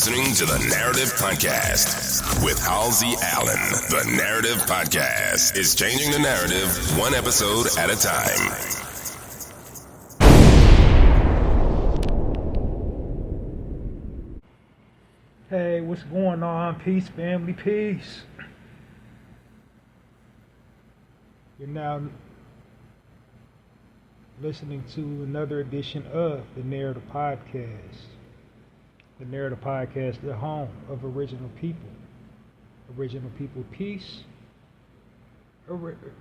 listening to the Narrative Podcast with Halsey Allen. The Narrative Podcast is changing the narrative one episode at a time. Hey, what's going on? Peace, family, peace. You're now listening to another edition of the Narrative Podcast. The Narrative Podcast, the home of original people. Original people peace,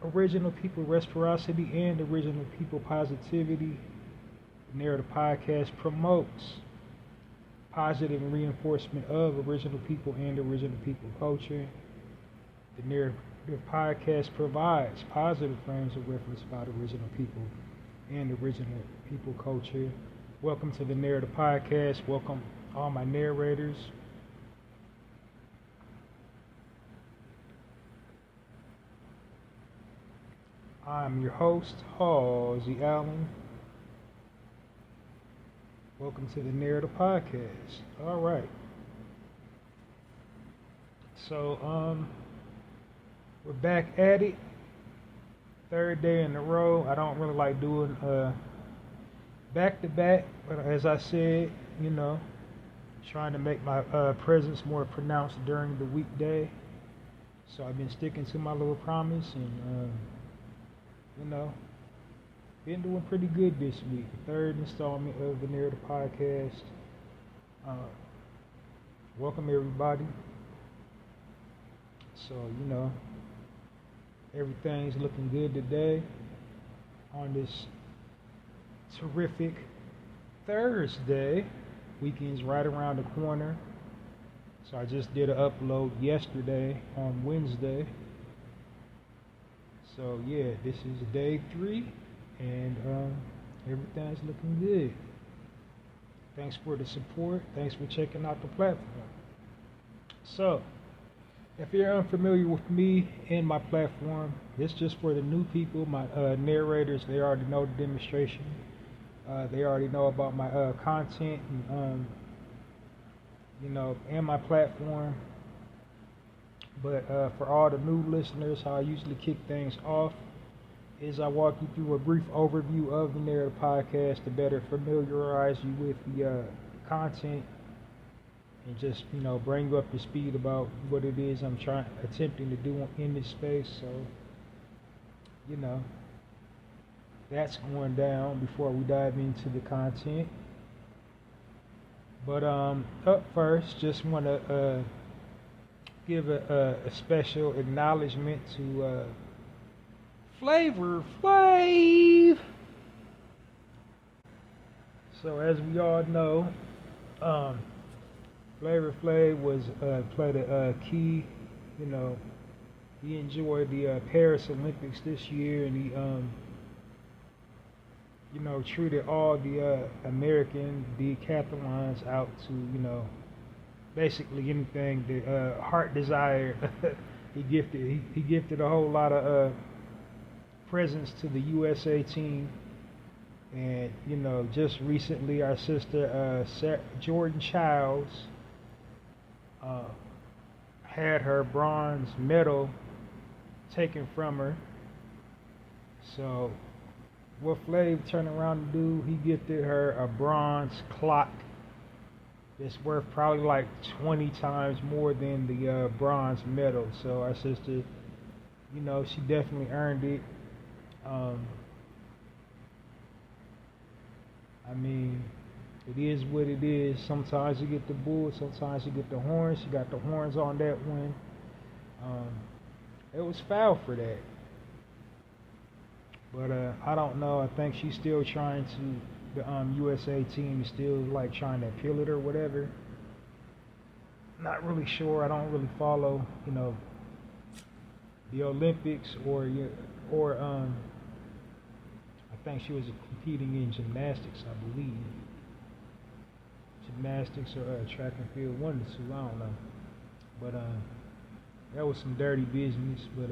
original people reciprocity, and original people positivity. The Narrative Podcast promotes positive reinforcement of original people and original people culture. The Narrative Podcast provides positive frames of reference about original people and original people culture. Welcome to the Narrative Podcast. Welcome all my narrators. I'm your host, Halsey Allen. Welcome to the Narrative Podcast. All right. So, we're back at it. Third day in a row. I don't really like doing back to back, but as I said, trying to make my presence more pronounced during the weekday. So I've been sticking to my little promise and, been doing pretty good this week. The third installment of the Narrative Podcast. Welcome everybody. So, everything's looking good today on this terrific Thursday. Weekend's right around the corner. So I just did an upload yesterday on Wednesday. So yeah, this is day 3 and everything's looking good. Thanks for the support. Thanks for checking out the platform. So, if you're unfamiliar with me and my platform, this is just for the new people. My narrators, they already know the demonstration. They already know about my content and, and my platform. But for all the new listeners, how I usually kick things off is I walk you through a brief overview of the Narrative Podcast to better familiarize you with the content and just, bring you up to speed about what it is I'm attempting to do in this space. So, that's going down before we dive into the content. But up first, just want to give a special acknowledgement to Flavor Flav. So as we all know, Flavor Flav played a key. He enjoyed the Paris Olympics this year, and he treated all the American decathlons out to, basically anything the heart desired. He gifted a whole lot of presents to the USA team. And, just recently our sister Jordan Childs had her bronze medal taken from her. So what Flav turned around to do, he gifted her a bronze clock that's worth probably like 20 times more than the bronze medal. So our sister, she definitely earned it. It is what it is. Sometimes you get the bull, sometimes you get the horns. She got the horns on that one. It was foul for that. But I don't know. I think she's still trying to. The USA team is still like trying to appeal it or whatever. Not really sure. I don't really follow, the Olympics or I think she was competing in gymnastics, I believe. Gymnastics or track and field, one of the two, I don't know. But that was some dirty business. But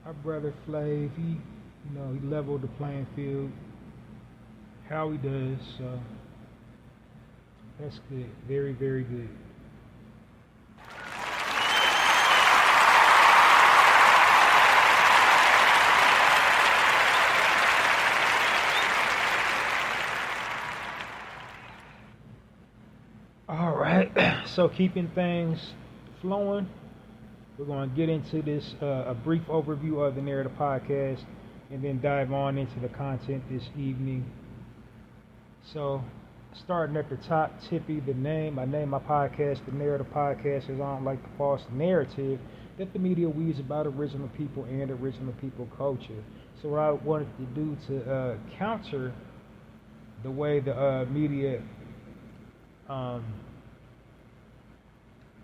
our brother Flav, he leveled the playing field how he does. So That's good. Very, very good. All right. So keeping things flowing, we're going to get into this a brief overview of the Narrative Podcast, and then dive on into the content this evening. So, starting at the top, Tippy, the name. I named my podcast the Narrative Podcast as I don't like the false narrative that the media weaves about original people and original people culture. So what I wanted to do to counter the way the media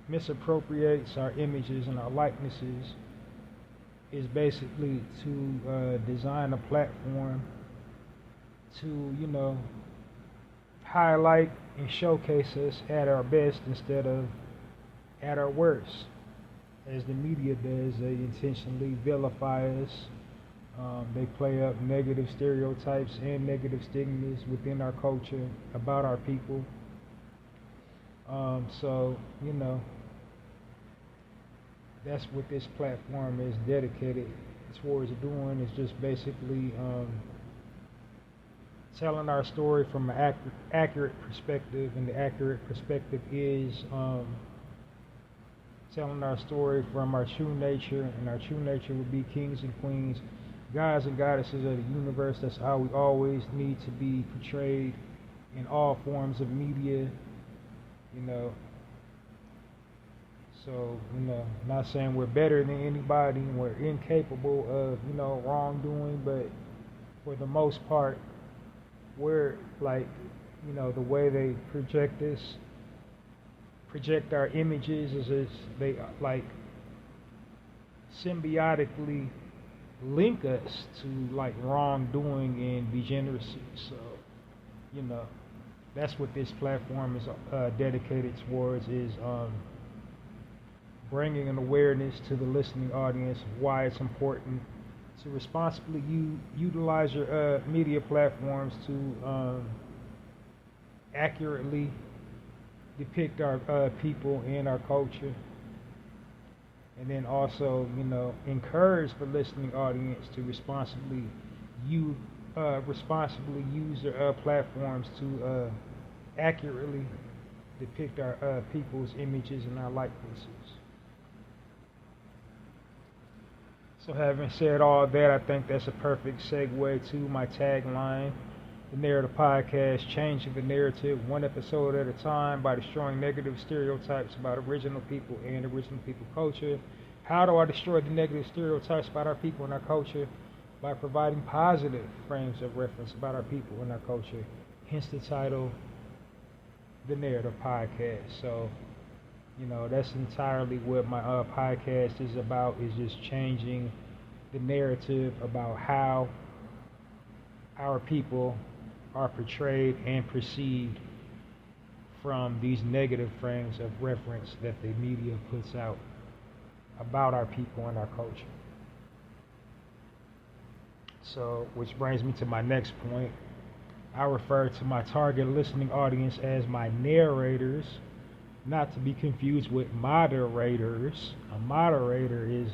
misappropriates our images and our likenesses is basically to design a platform to, highlight and showcase us at our best instead of at our worst. As the media does, they intentionally vilify us. They play up negative stereotypes and negative stigmas within our culture about our people. So, that's what this platform is dedicated towards doing, is just basically telling our story from an accurate perspective, and the accurate perspective is telling our story from our true nature, and our true nature would be kings and queens, gods and goddesses of the universe. That's how we always need to be portrayed in all forms of media, So, not saying we're better than anybody and we're incapable of, wrongdoing, but for the most part, we're like, the way they project our images is they like symbiotically link us to like wrongdoing and degeneracy. So, that's what this platform is dedicated towards, is bringing an awareness to the listening audience of why it's important to responsibly utilize your media platforms to accurately depict our people and our culture, and then also, encourage the listening audience to responsibly use their platforms to accurately depict our people's images and our likenesses. So having said all that, I think that's a perfect segue to my tagline, the Narrative Podcast, changing the narrative one episode at a time by destroying negative stereotypes about original people and original people culture. How do I destroy the negative stereotypes about our people and our culture? By providing positive frames of reference about our people and our culture. Hence the title, the Narrative Podcast. So, that's entirely what my podcast is about, is just changing the narrative about how our people are portrayed and perceived from these negative frames of reference that the media puts out about our people and our culture. So, which brings me to my next point. I refer to my target listening audience as my narrators, not to be confused with moderators. A moderator is,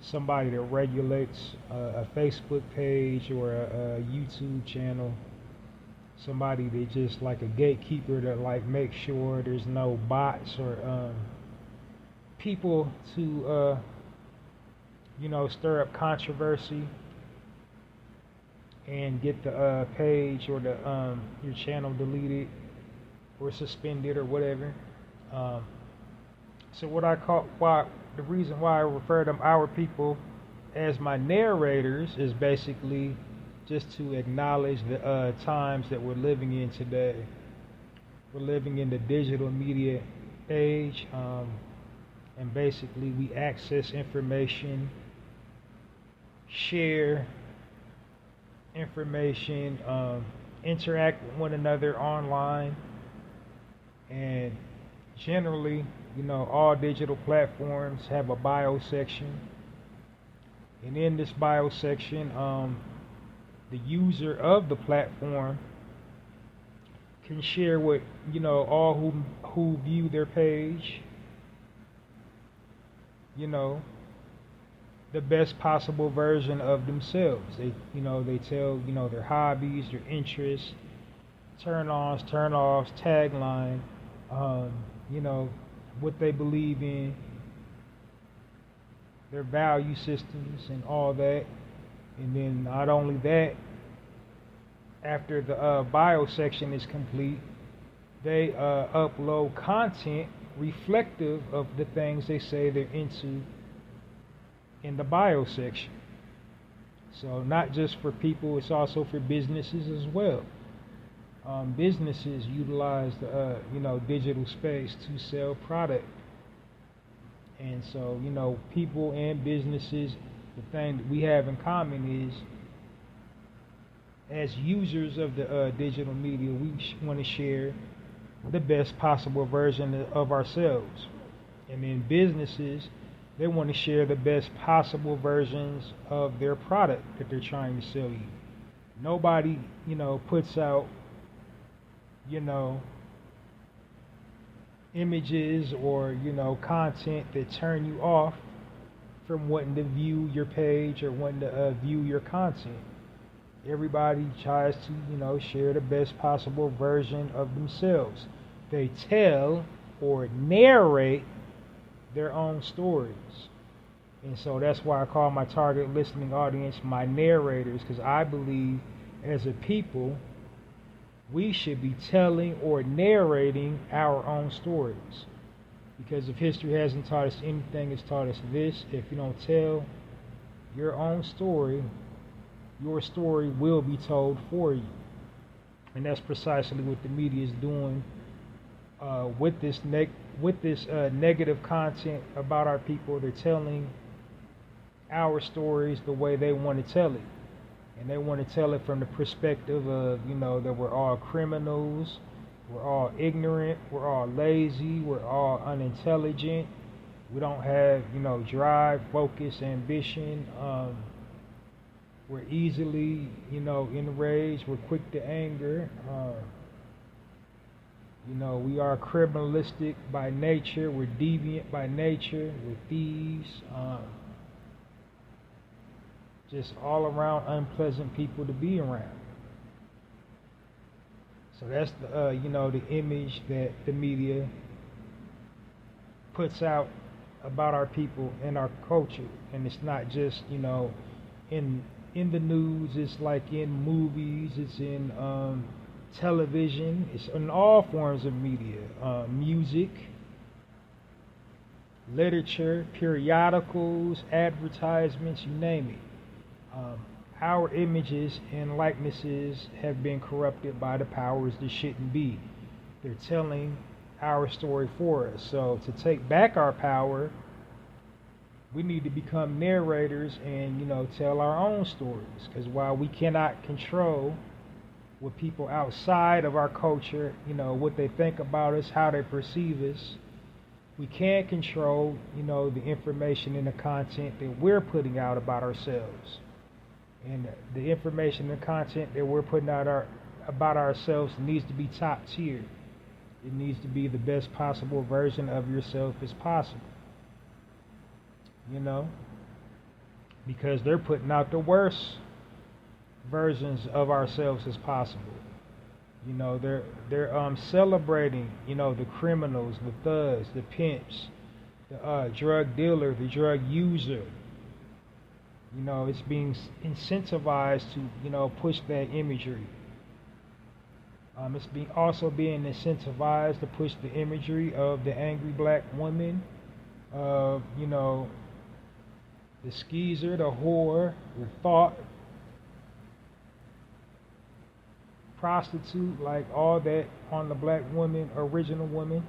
somebody that regulates a Facebook page or a YouTube channel. Somebody that just like a gatekeeper that like makes sure there's no bots or people to, stir up controversy and get the page or the your channel deleted or suspended or whatever. So the reason why I refer to our people as my narrators is basically just to acknowledge the times that we're living in today. We're living in the digital media age, and basically we access information, share information, interact with one another online, and generally, all digital platforms have a bio section, and in this bio section, the user of the platform can share with, all who view their page, you know, the best possible version of themselves. They tell, their hobbies, their interests, turn-ons, turn-offs, tagline, you know, what they believe in, their value systems and all that. And then not only that, after the bio section is complete, they upload content reflective of the things they say they're into in the bio section. So not just for people, it's also for businesses as well. Businesses utilize the digital space to sell product. And so, people and businesses, the thing that we have in common is, as users of the digital media, we want to share the best possible version of ourselves. And then businesses, they want to share the best possible versions of their product that they're trying to sell you. Nobody, puts out, images or, content that turn you off from wanting to view your page or wanting to view your content. Everybody tries to, share the best possible version of themselves. They tell or narrate their own stories. And so that's why I call my target listening audience my narrators, because I believe as a people, we should be telling or narrating our own stories. Because if history hasn't taught us anything, it's taught us this: if you don't tell your own story, your story will be told for you. And that's precisely what the media is doing with this negative content about our people. They're telling our stories the way they want to tell it. And they want to tell it from the perspective of, that we're all criminals, we're all ignorant, we're all lazy, we're all unintelligent, we don't have, drive, focus, ambition, we're easily, enraged, we're quick to anger, we are criminalistic by nature, we're deviant by nature, we're thieves, just all around unpleasant people to be around. So that's the the image that the media puts out about our people and our culture. And it's not just in the news, it's like in movies, it's in television, it's in all forms of media, music, literature, periodicals, advertisements, you name it. Our images and likenesses have been corrupted by the powers that shouldn't be. They're telling our story for us. So to take back our power, we need to become narrators and, tell our own stories. Because while we cannot control what people outside of our culture, what they think about us, how they perceive us, we can control, the information and the content that we're putting out about ourselves. And the information and content that we're putting out about ourselves needs to be top tier. It needs to be the best possible version of yourself as possible. Because they're putting out the worst versions of ourselves as possible. They're celebrating, the criminals, the thugs, the pimps, the drug dealer, the drug user. It's being incentivized to, push that imagery. It's also being incentivized to push the imagery of the angry black woman, of, the skeezer, the whore, the thought, prostitute, like all that on the black woman, original woman.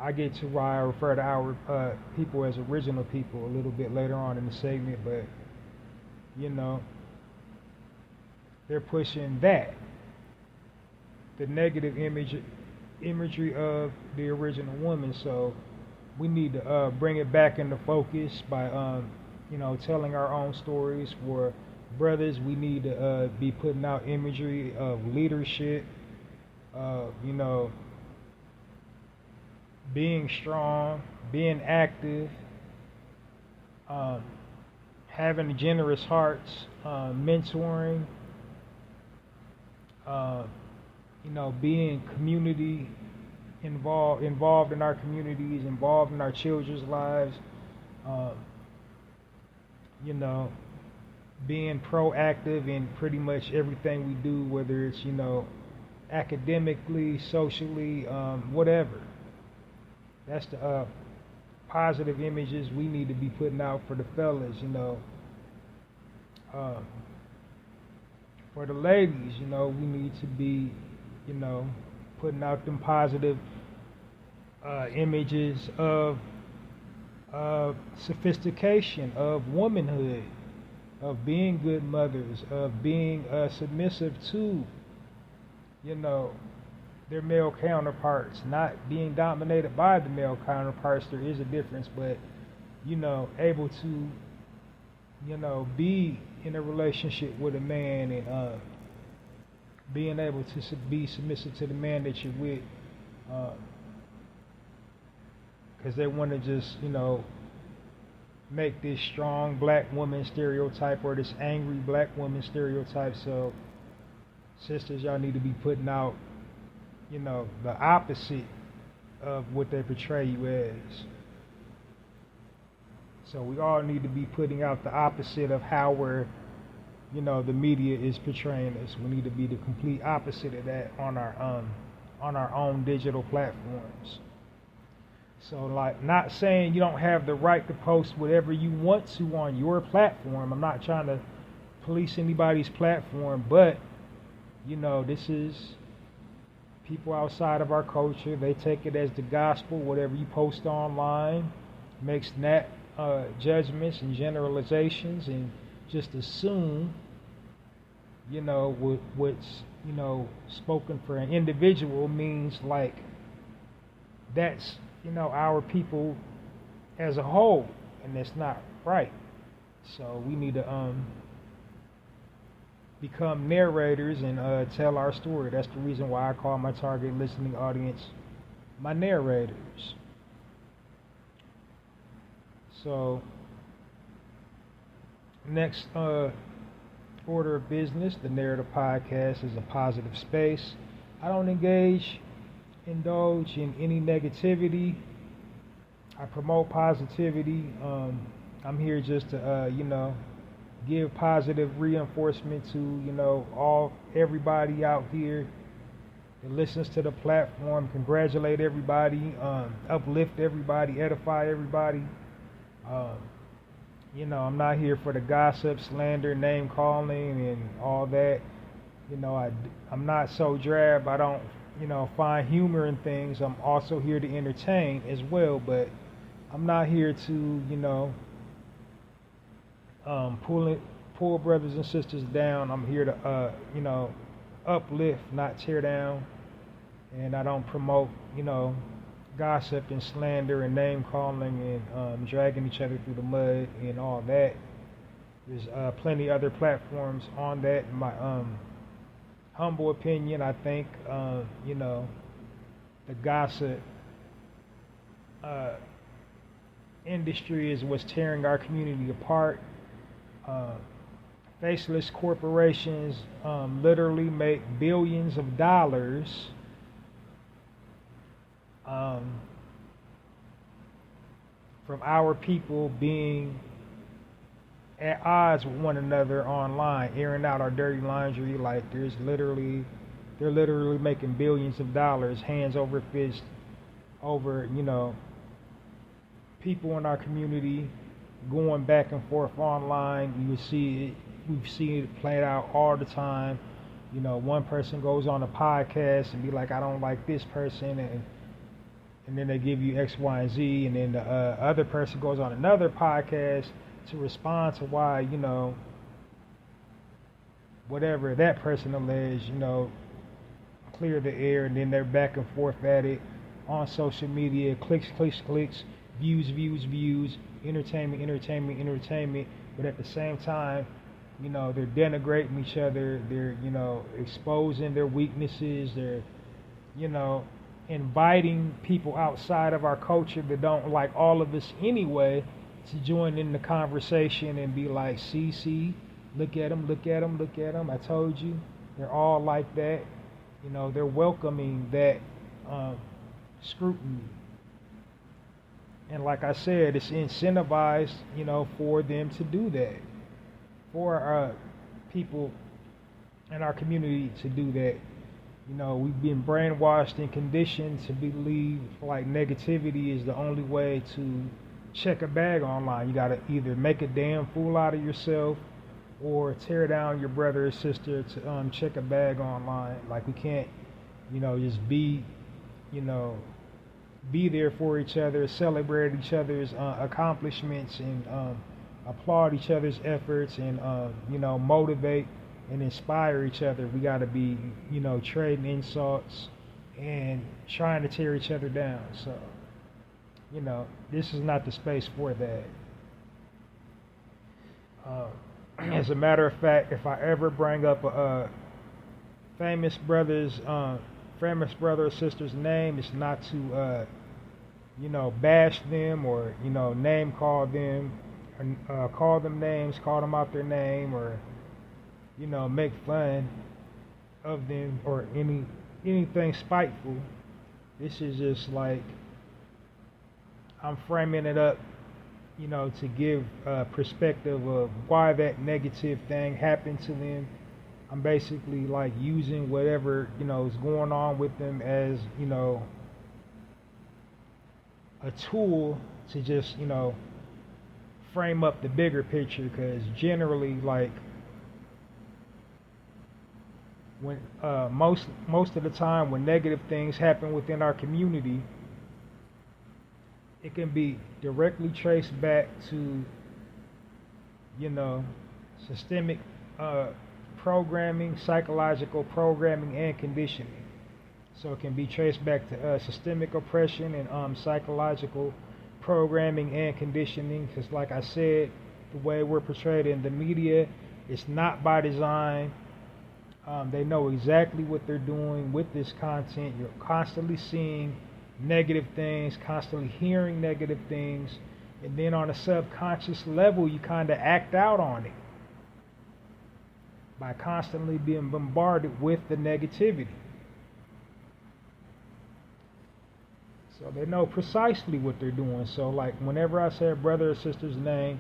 I get to why I refer to our people as original people a little bit later on in the segment, but they're pushing that, the negative imagery of the original woman. So we need to bring it back into focus by telling our own stories. For brothers, we need to be putting out imagery of leadership, You know, being strong, being active, having generous hearts, mentoring, you know, being community involved in our communities, involved in our children's lives, um, you know, being proactive in pretty much everything we do, whether it's, you know, academically, socially, whatever. That's the positive images we need to be putting out for the fellas, you know. Um, for the ladies, you know, we need to be, you know, putting out them positive images of sophistication, of womanhood, of being good mothers, of being submissive to, you know, their male counterparts, not being dominated by the male counterparts. There is a difference, but, you know, able to, you know, be in a relationship with a man and being able to be submissive to the man that you're with, because they want to just, you know, make this strong black woman stereotype or this angry black woman stereotype. So, sisters, y'all need to be putting out, you know, the opposite of what they portray you as. So we all need to be putting out the opposite of how we're, you know, the media is portraying us. We need to be the complete opposite of that on our own digital platforms. So, like, not saying you don't have the right to post whatever you want to on your platform. I'm not trying to police anybody's platform, but, you know, this is people outside of our culture. They take it as the gospel. Whatever you post online makes that judgments and generalizations and just assume, you know, what's, you know, spoken for an individual means like that's, you know, our people as a whole, and that's not right. So we need to become narrators and tell our story. That's the reason why I call my target listening audience my narrators. So next order of business, the Narrative Podcast is a positive space. I don't indulge in any negativity. I promote positivity. I'm here just to, you know, give positive reinforcement to, you know, everybody out here that listens to the platform, congratulate everybody, uplift everybody, edify everybody. You know, I'm not here for the gossip, slander, name calling, and all that. You know, I'm not so drab. I don't, you know, find humor in things. I'm also here to entertain as well, but I'm not here to, you know, pull brothers and sisters down. I'm here to, you know, uplift, not tear down. And I don't promote, you know, gossip and slander and name calling and dragging each other through the mud and all that. There's plenty other platforms on that. In my humble opinion, I think, you know, the gossip industry is what's tearing our community apart. Faceless corporations literally make billions of dollars from our people being at odds with one another online, airing out our dirty laundry. Like, they're literally making billions of dollars, hands over fist, over, you know, people in our community going back and forth online. We've seen it played out all the time. You know, one person goes on a podcast and be like, I don't like this person, and then they give you X, Y, and Z, and then the other person goes on another podcast to respond to why, you know, whatever that person alleged, you know, clear the air, and then they're back and forth at it on social media, clicks, views, entertainment, but at the same time, you know, they're denigrating each other, they're, you know, exposing their weaknesses, they're, you know, inviting people outside of our culture that don't like all of us anyway to join in the conversation and be like, see, look at them, look at them, look at them. I told you, they're all like that. You know, they're welcoming that scrutiny. And like I said, it's incentivized, you know, for them to do that, for people in our community to do that. You know, we've been brainwashed and conditioned to believe like negativity is the only way to check a bag online. You gotta either make a damn fool out of yourself or tear down your brother or sister to check a bag online. Like we can't, you know, just be, you know, be there for each other, celebrate each other's accomplishments, and applaud each other's efforts, and you know, motivate and inspire each other. We got to be, you know, trading insults and trying to tear each other down. So, you know, this is not the space for that. As a matter of fact, if I ever bring up a famous brother or sister's name, it's not to, you know, bash them or, you know, name call them, call them names, call them out their name, or, you know, make fun of them or anything spiteful. This is just like, I'm framing it up, you know, to give perspective of why that negative thing happened to them. I'm basically like using whatever, you know, is going on with them as, you know, a tool to just, you know, frame up the bigger picture. Because generally, like, when most of the time when negative things happen within our community, it can be directly traced back to, you know, systemic programming, psychological programming, and conditioning. So it can be traced back to systemic oppression and psychological programming and conditioning. Because like I said, the way we're portrayed in the media, it's not by design. They know exactly what they're doing with this content. You're constantly seeing negative things, constantly hearing negative things, and then on a subconscious level, you kind of act out on it by constantly being bombarded with the negativity. So they know precisely what they're doing. So like whenever I say a brother or sister's name,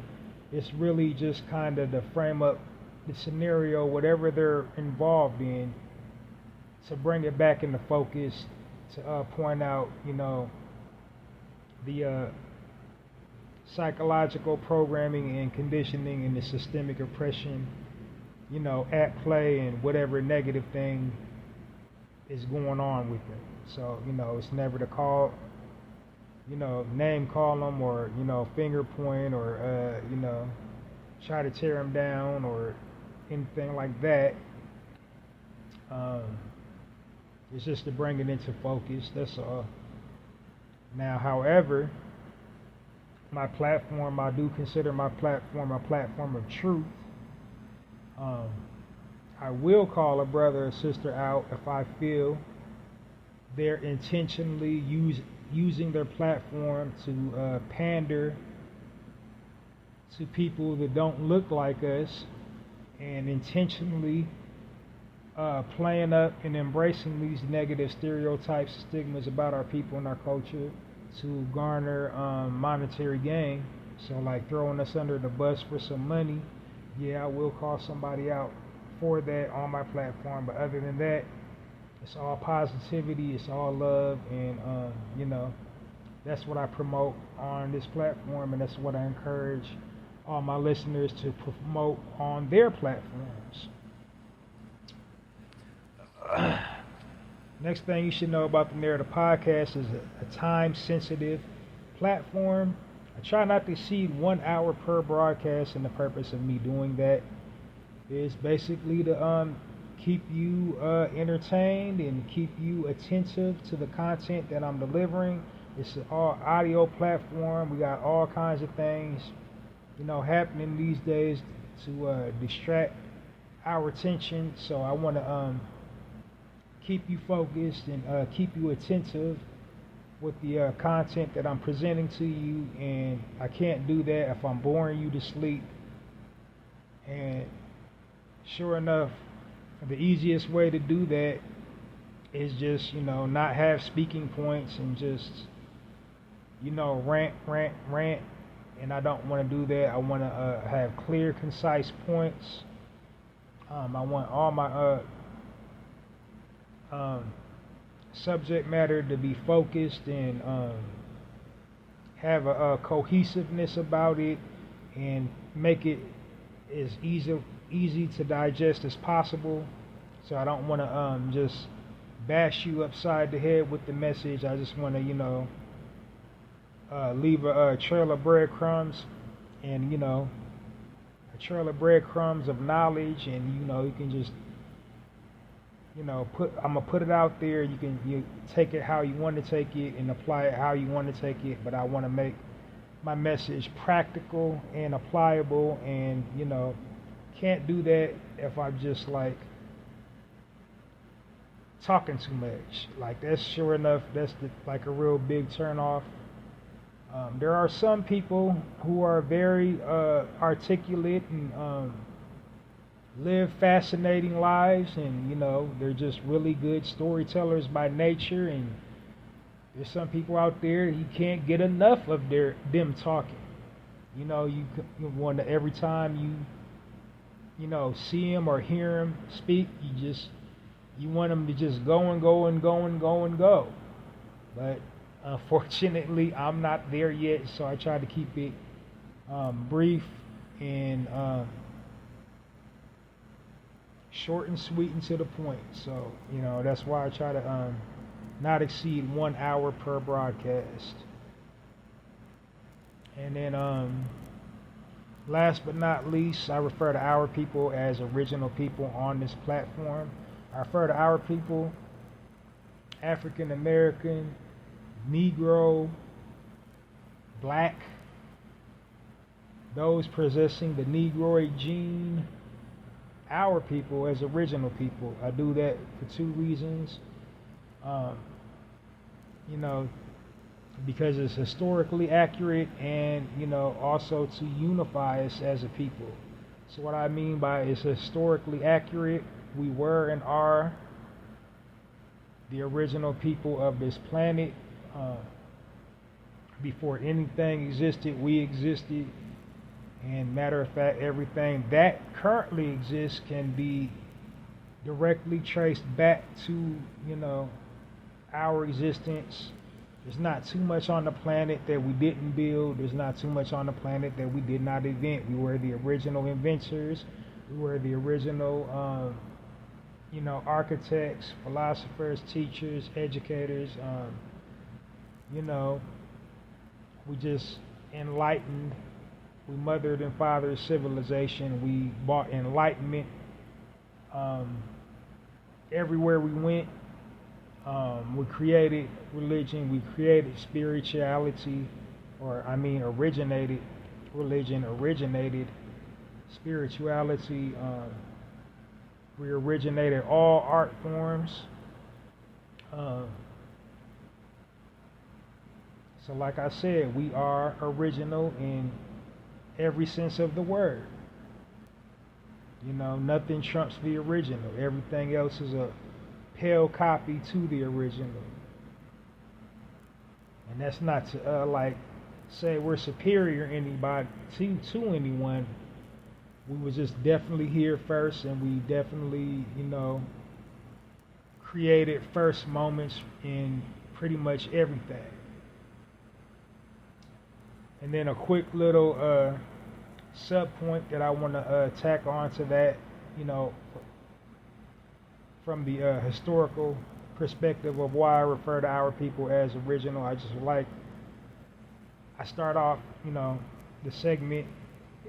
it's really just kind of to frame up the scenario, whatever they're involved in, to bring it back into focus, to point out, you know, the psychological programming and conditioning and the systemic oppression, you know, at play, and whatever negative thing is going on with them. So, you know, it's never to call, you know, name call them or, you know, finger point or, you know, try to tear them down or anything like that. It's just to bring it into focus, that's all. Now, however, my platform, I do consider my platform a platform of truth. I will call a brother or sister out if I feel they're intentionally using their platform to pander to people that don't look like us, and intentionally playing up and embracing these negative stereotypes, stigmas about our people and our culture to garner monetary gain. So like throwing us under the bus for some money, yeah, I will call somebody out for that on my platform. But other than that, it's all positivity, it's all love, and you know, that's what I promote on this platform, and that's what I encourage all my listeners to promote on their platforms. Next thing you should know about the Narrator podcast is a time-sensitive platform. I try not to exceed 1 hour per broadcast, and the purpose of me doing that is basically to keep you entertained and keep you attentive to the content that I'm delivering. It's an all audio platform. We got all kinds of things, you know, happening these days to distract our attention. So I want to keep you focused and keep you attentive with the content that I'm presenting to you, and I can't do that if I'm boring you to sleep. And sure enough, the easiest way to do that is just, not have speaking points and just, rant, and I don't want to do that. I want to have clear, concise points. I want all my subject matter to be focused and have a cohesiveness about it, and make it as easy to digest as possible. So I don't want to just bash you upside the head with the message. I just want to leave a trail of breadcrumbs, and a trail of breadcrumbs of knowledge, and you can just I'm gonna put it out there. You take it how you want to take it and apply it how you want to take it, but I want to make my message practical and applicable, and can't do that if I'm just like talking too much. Like, that's sure enough, that's like a real big turn off. There are some people who are very articulate and live fascinating lives, and they're just really good storytellers by nature, and there's some people out there, you can't get enough of them talking. You want to, every time you see them or hear them speak, you want them to just go and go and go and go and go. But unfortunately, I'm not there yet, so I try to keep it brief and short and sweet and to the point. So that's why I try to not exceed 1 hour per broadcast. And then last but not least, I refer to our people as original people on this platform. I refer to our people, African American, Negro, Black, those possessing the Negroid gene, our people as original people. I do that for 2 reasons. Because it's historically accurate, and also to unify us as a people. So what I mean by it's historically accurate, we were and are the original people of this planet. Before anything existed, we existed. And matter of fact, everything that currently exists can be directly traced back to, our existence. There's not too much on the planet that we didn't build. There's not too much on the planet that we did not invent. We were the original inventors. We were the original, architects, philosophers, teachers, educators. We just enlightened. We mothered and fathered civilization. We brought enlightenment everywhere we went. We created religion. We created spirituality, originated religion, originated spirituality. We originated all art forms. So like I said, we are original in every sense of the word. Nothing trumps the original. Everything else is a pale copy to the original. And that's not to say we're superior anybody to anyone. We was just definitely here first, and we definitely, created first moments in pretty much everything. And then a quick little sub point that I want to tack on to that, from the historical perspective of why I refer to our people as original. I start off, the segment,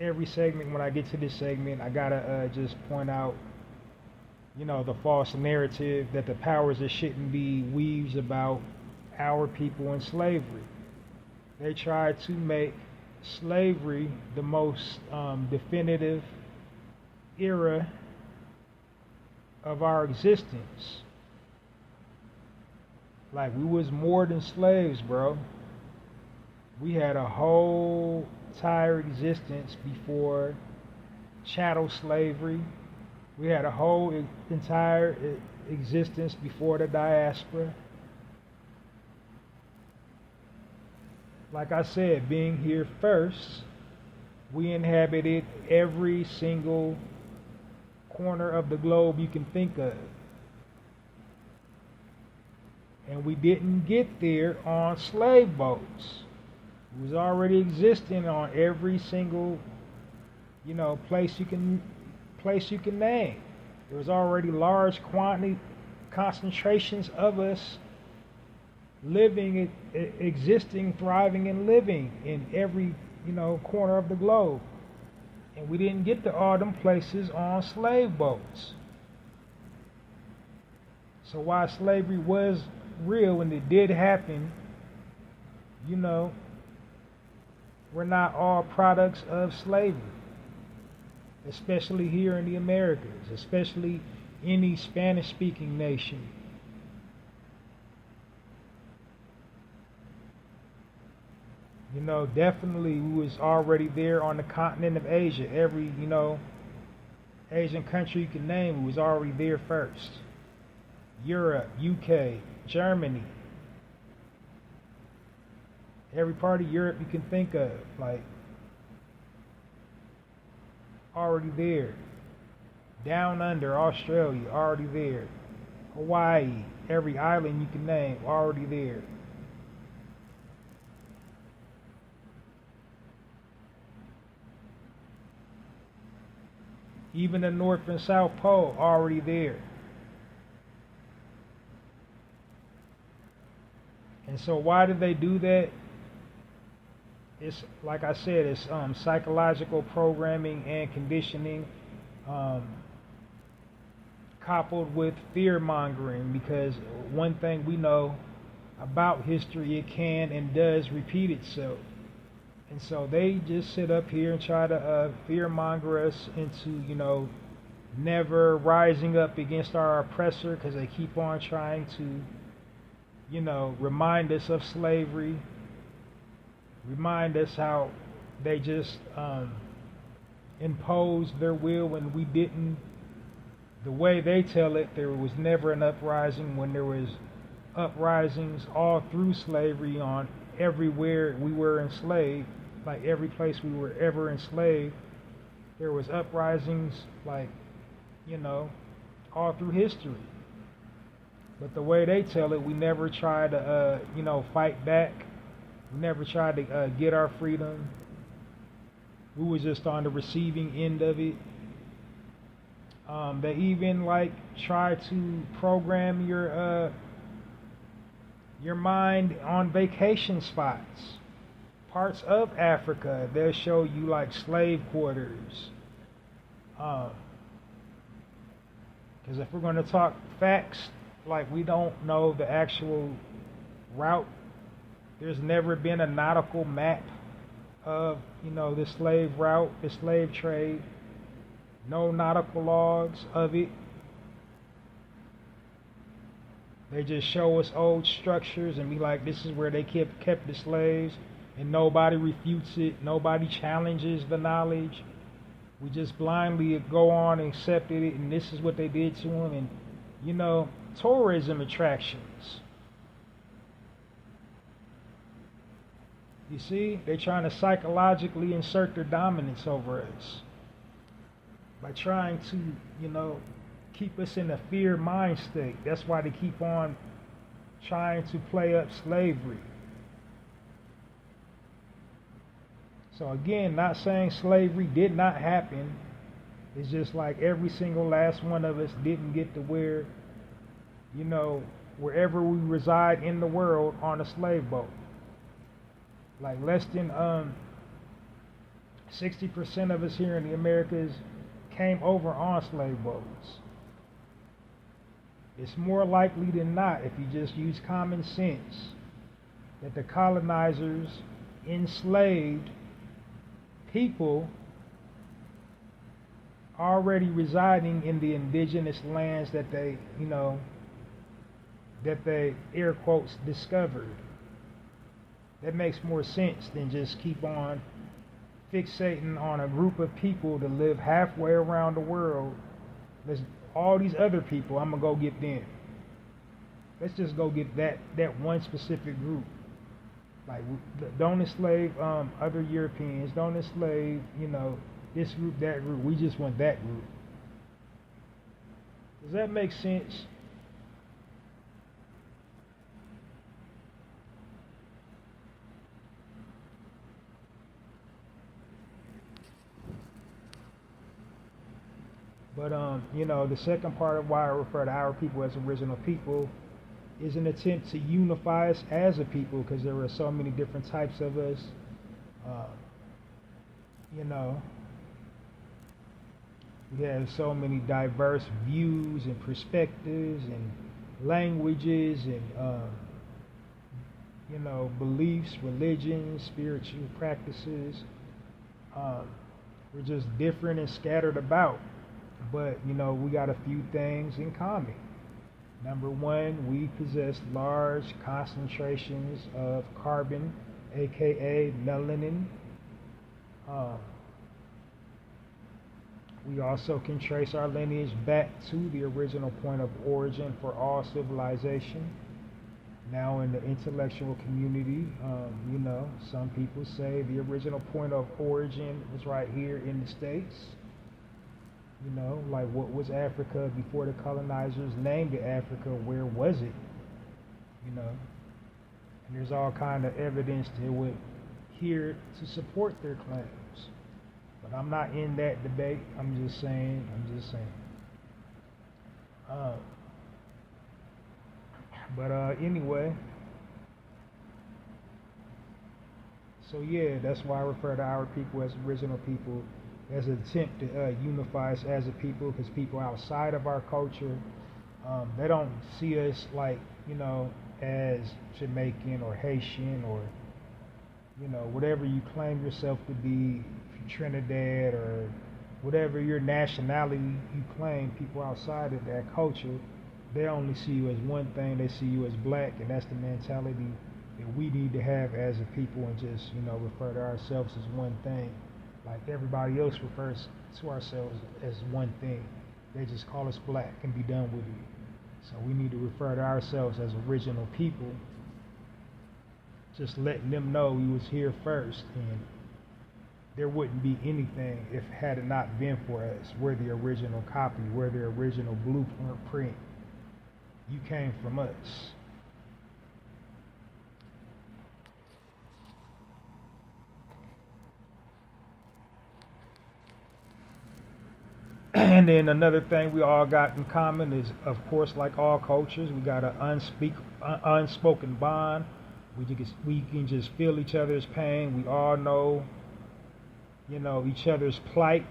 every segment, when I get to this segment, I gotta just point out, the false narrative that the powers that shouldn't be weaves about our people and slavery. They tried to make slavery the most definitive era of our existence. Like, we was more than slaves, bro. We had a whole entire existence before chattel slavery. We had a whole entire existence before the diaspora. Like I said, being here first, we inhabited every single corner of the globe you can think of. And we didn't get there on slave boats. It was already existing on every single, place you can name. There was already large quantity concentrations of us living, existing, thriving, and living in every, corner of the globe. And we didn't get to all them places on slave boats. So while slavery was real and it did happen, we're not all products of slavery. Especially here in the Americas, especially any Spanish-speaking nation. Definitely we was already there on the continent of Asia. Every, Asian country you can name, we was already there first. Europe, UK, Germany. Every part of Europe you can think of, like, already there. Down under, Australia, already there. Hawaii, every island you can name, already there. Even the North and South Pole, already there. And so why did they do that? It's, like I said, it's psychological programming and conditioning, coupled with fear mongering, because one thing we know about history, it can and does repeat itself. And so they just sit up here and try to fear monger us into, never rising up against our oppressor, because they keep on trying to, remind us of slavery. Remind us how they just imposed their will when we didn't. The way they tell it, there was never an uprising, when there was uprisings all through slavery on everywhere we were enslaved. Like every place we were ever enslaved, there was uprisings, like, all through history. But the way they tell it, we never tried to, fight back. We never tried to get our freedom. We were just on the receiving end of it. They even try to program your mind on vacation spots, parts of Africa. They'll show you slave quarters. Because if we're going to talk facts, we don't know the actual route. There's never been a nautical map of, the slave route, the slave trade. No nautical logs of it. They just show us old structures and be like, this is where they kept the slaves, and nobody refutes it. Nobody challenges the knowledge. We just blindly go on and accepted it, and this is what they did to them. And, tourism attractions. You see, they're trying to psychologically insert their dominance over us by trying to, keep us in a fear mind state. That's why they keep on trying to play up slavery. So again, not saying slavery did not happen. It's just like every single last one of us didn't get to where, wherever we reside in the world on a slave boat. Like less than 60% of us here in the Americas came over on slave boats. It's more likely than not, if you just use common sense, that the colonizers enslaved people already residing in the indigenous lands that they, that they, air quotes, discovered. That makes more sense than just keep on fixating on a group of people that live halfway around the world. There's all these other people, I'm going to go get them. Let's just go get that one specific group. Like, don't enslave other Europeans, don't enslave, this group, that group. We just want that group. Does that make sense? But the second part of why I refer to our people as original people is an attempt to unify us as a people, because there are so many different types of us. We have so many diverse views and perspectives and languages and beliefs, religions, spiritual practices. We're just different and scattered about, but we got a few things in common. Number one, we possess large concentrations of carbon, aka melanin. We also can trace our lineage back to the original point of origin for all civilization. Now in the intellectual community, some people say the original point of origin was right here in the States. Like, what was Africa before the colonizers named it Africa? Where was it? And there's all kind of evidence that would here to support their claims. But I'm not in that debate. I'm just saying. Anyway. So yeah, that's why I refer to our people as original people, as an attempt to unify us as a people, because people outside of our culture, they don't see us like, as Jamaican or Haitian or, whatever you claim yourself to be, Trinidad or whatever your nationality you claim. People outside of that culture, they only see you as one thing. They see you as black, and that's the mentality that we need to have as a people, and just, refer to ourselves as one thing. Like everybody else refers to ourselves as one thing. They just call us black and be done with it. So we need to refer to ourselves as original people, just letting them know we was here first, and there wouldn't be anything if had it not been for us. We're the original copy. We're the original blueprint. You came from us. And then another thing we all got in common is, of course, like all cultures, we got an unspoken bond. We can just feel each other's pain. We all know, each other's plight.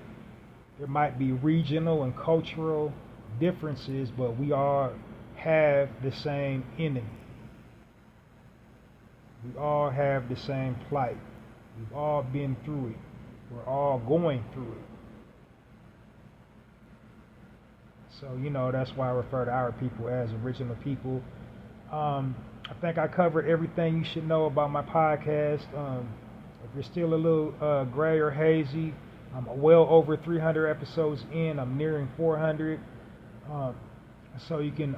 There might be regional and cultural differences, but we all have the same enemy. We all have the same plight. We've all been through it. We're all going through it. So, that's why I refer to our people as original people. I think I covered everything you should know about my podcast. If you're still a little gray or hazy, I'm well over 300 episodes in. I'm nearing 400. So you can,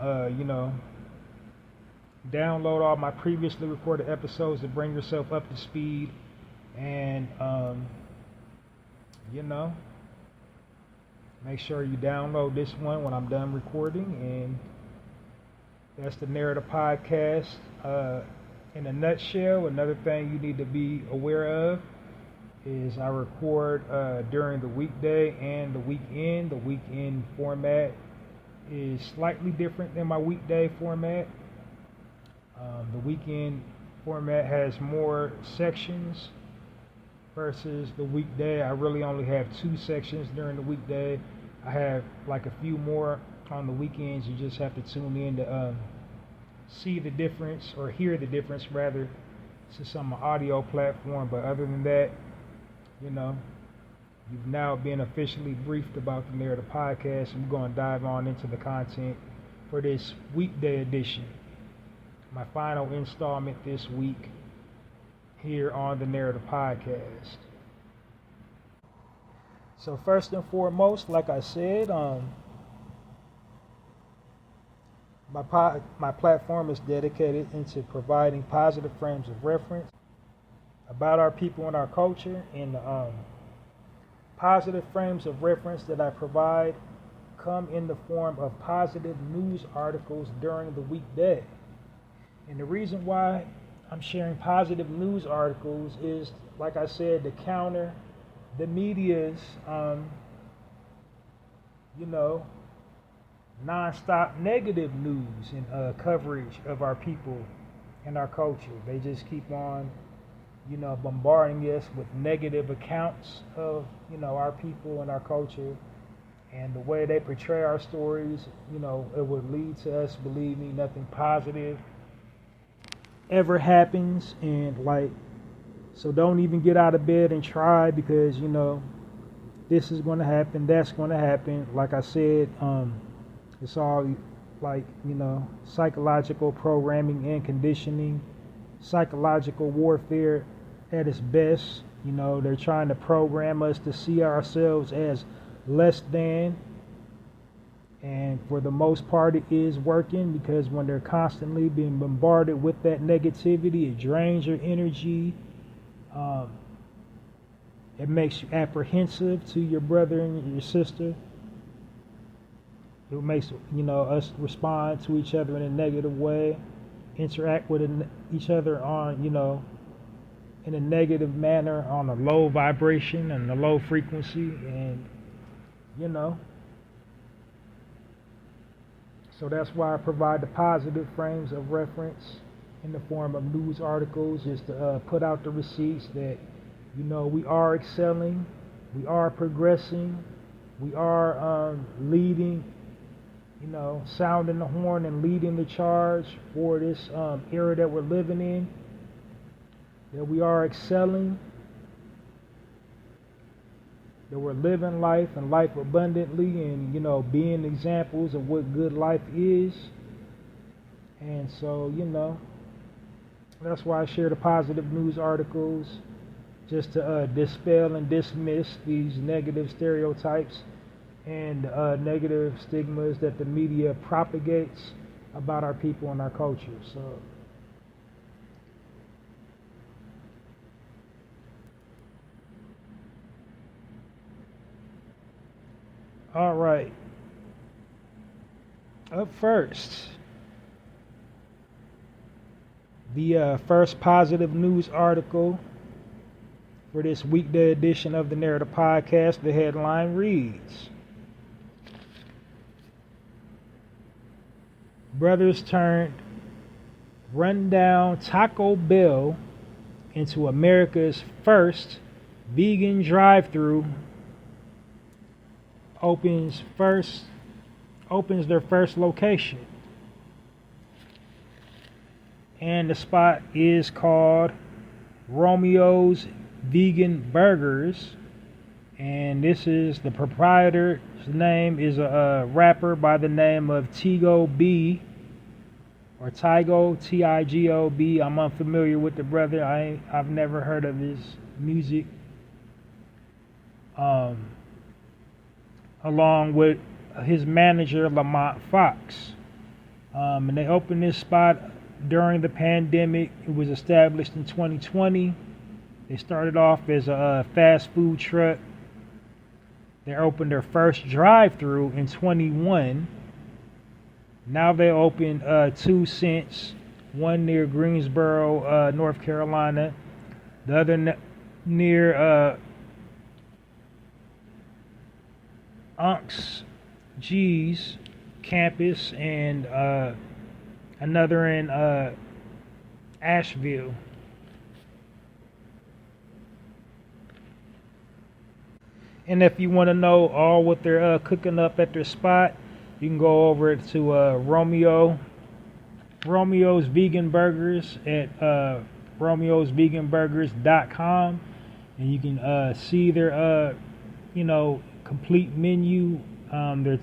download all my previously recorded episodes to bring yourself up to speed. And, make sure you download this one when I'm done recording. And that's the Narrator podcast. In a nutshell, another thing you need to be aware of is I record during the weekday and the weekend. The weekend format is slightly different than my weekday format. The weekend format has more sections versus the weekday. I really only have 2 sections during the weekday. I have like a few more on the weekends. You just have to tune in to see the difference, or hear the difference rather, to some audio platform. But other than that, you've now been officially briefed about the Narrator podcast. I'm going to dive on into the content for this weekday edition. my final installment this week here on the Narrative Podcast. So first and foremost, like I said, my platform is dedicated into providing positive frames of reference about our people and our culture, and positive frames of reference that I provide come in the form of positive news articles during the weekday. And the reason why I'm sharing positive news articles is, like I said, to counter the media's, non-stop negative news and coverage of our people and our culture. They just keep on, bombarding us with negative accounts of, our people and our culture. And the way they portray our stories, it would lead to us believing nothing positive ever happens. And so don't even get out of bed and try, because, this is going to happen, that's going to happen. Like I said, it's all psychological programming and conditioning, psychological warfare at its best. They're trying to program us to see ourselves as less than, and for the most part it is working, because when they're constantly being bombarded with that negativity, it drains your energy. It makes you apprehensive to your brother and your sister. It makes us respond to each other in a negative way, interact with each other on in a negative manner, on a low vibration and a low frequency, and so that's why I provide the positive frames of reference in the form of news articles, just to put out the receipts that we are excelling, we are progressing, we are leading, sounding the horn and leading the charge for this era that we're living in, that we are excelling, that we're living life and life abundantly, and being examples of what good life is. And so that's why I share the positive news articles, just to dispel and dismiss these negative stereotypes and negative stigmas that the media propagates about our people and our culture. So all right, up first, the first positive news article for this weekday edition of the Narrative Podcast. The headline reads, brothers turned rundown Taco Bell into America's first vegan drive-thru. Opens their first location. And the spot is called Romeo's Vegan Burgers. And this is the proprietor's name is a rapper by the name of Tigo B, or Tigo, Tigob. I'm unfamiliar with the brother. I've never heard of his music. Along with his manager, Lamont Fox. And they opened this spot during the pandemic. It was established in 2020. They started off as a fast food truck. They opened their first drive-thru in 21. Now they opened two since, one near Greensboro, North Carolina, the other near Unks G's campus, and another in Asheville. And if you want to know all what they're cooking up at their spot, you can go over to Romeo's Vegan Burgers at romeosveganburgers.com, and you can see their complete menu, their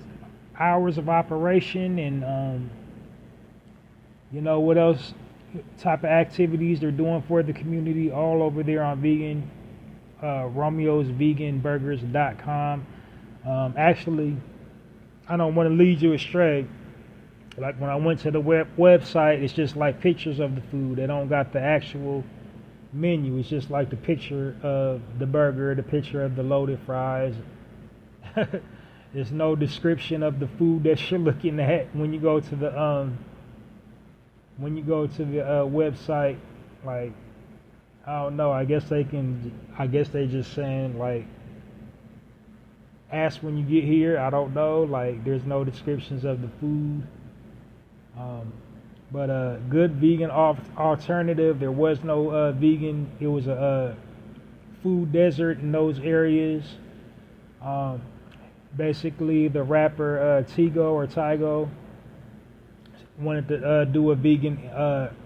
hours of operation, and You know what else type of activities they're doing for the community all over there on vegan, romeosveganburgers.com. Actually, I don't want to lead you astray. Like when I went to the website, it's just like pictures of the food. They don't got the actual menu. It's just like the picture of the burger, the picture of the loaded fries. There's no description of the food that you're looking at when you go to the website. Like, I don't know. I guess they just saying like, ask when you get here. I don't know. Like, there's no descriptions of the food. But a good vegan alternative. There was no vegan. It was a food desert in those areas. Basically, the rapper Tygo wanted to do a vegan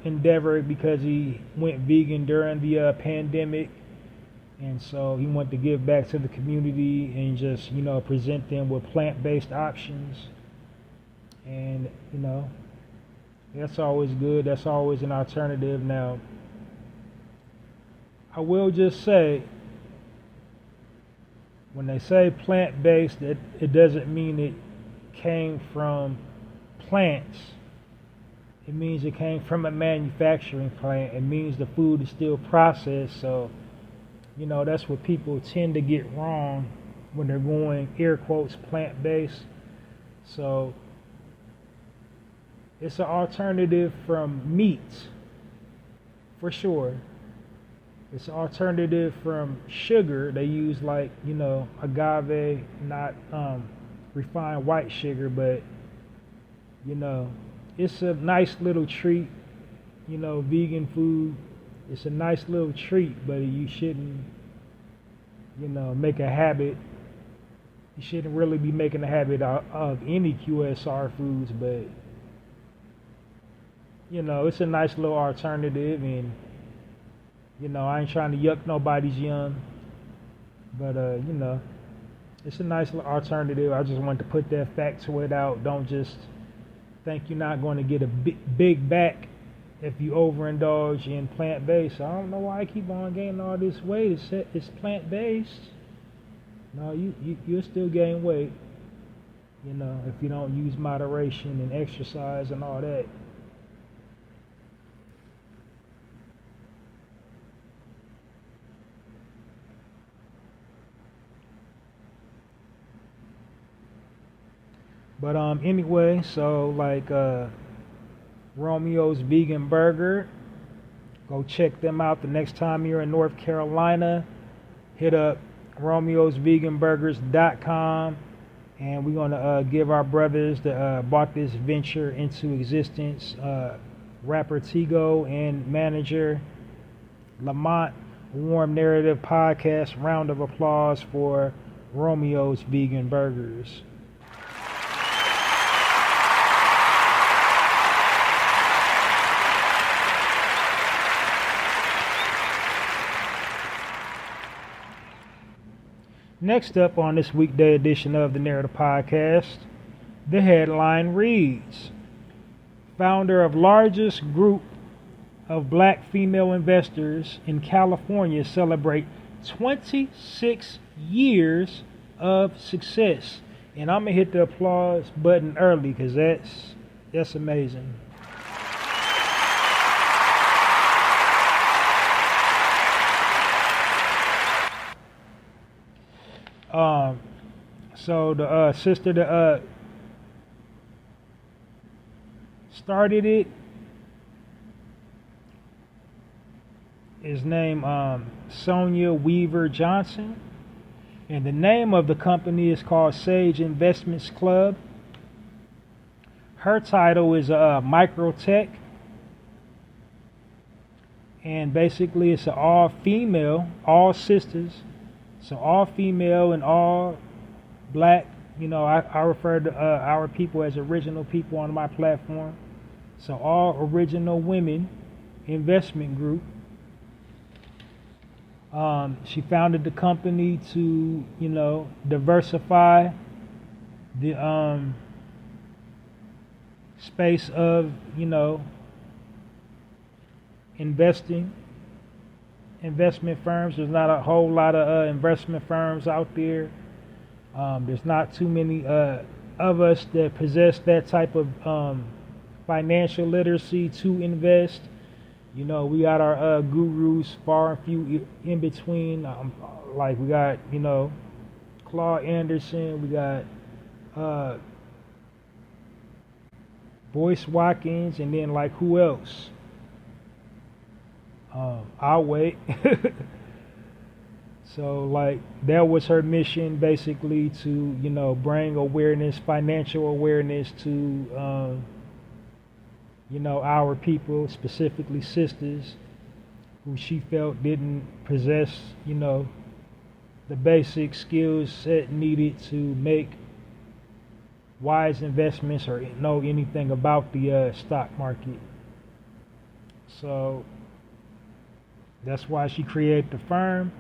endeavor because he went vegan during the pandemic, and so he wanted to give back to the community and just present them with plant-based options. And that's always good. That's always an alternative. Now, I will just say, when they say plant-based, it doesn't mean it came from plants. It means it came from a manufacturing plant. It means the food is still processed. So, that's what people tend to get wrong when they're going, air quotes, plant-based. So, it's an alternative from meat, for sure. It's an alternative from sugar. They use agave, not refined white sugar, but it's a nice little treat. Vegan food, it's a nice little treat, but you shouldn't make a habit. You shouldn't really be making a habit of any QSR foods, but it's a nice little alternative. And I ain't trying to yuck nobody's yum, but it's a nice little alternative. I just wanted to put that factoid out. Don't just think you're not going to get a big back if you overindulge in plant-based. I don't know why I keep on gaining all this weight. It's plant-based. No, you'll still gain weight, if you don't use moderation and exercise and all that. But anyway, so Romeo's Vegan Burger, go check them out the next time you're in North Carolina. Hit up romeosveganburgers.com, and we're gonna give our brothers that bought this venture into existence, rapper Tygo and manager Lamont, a warm narrative podcast. Round of applause for Romeo's Vegan Burgers. Next up on this weekday edition of the Narrator Podcast, the headline reads, founder of largest group of black female investors in California celebrate 26 years of success. And I'm going to hit the applause button early because that's amazing. So the sister that started it is named Sonia Weaver Johnson, and the name of the company is called Sage Investments Club. Her title is Microtech, and basically it's an all-female, all sisters. So all female and all black, I refer to our people as original people on my platform. So all original women investment group. She founded the company to, diversify the space of, investment firms. There's not a whole lot of investment firms out there. There's not too many of us that possess that type of financial literacy to invest. You know, we got our gurus far and few in between. Like we got, you know, Claude Anderson. We got Boyce Watkins, and then like who else? I'll wait. So like that was her mission, basically, to, you know, bring awareness, financial awareness to you know, our people, specifically sisters, who she felt didn't possess, you know, the basic skills set needed to make wise investments or know anything about the stock market. So that's why she created the firm.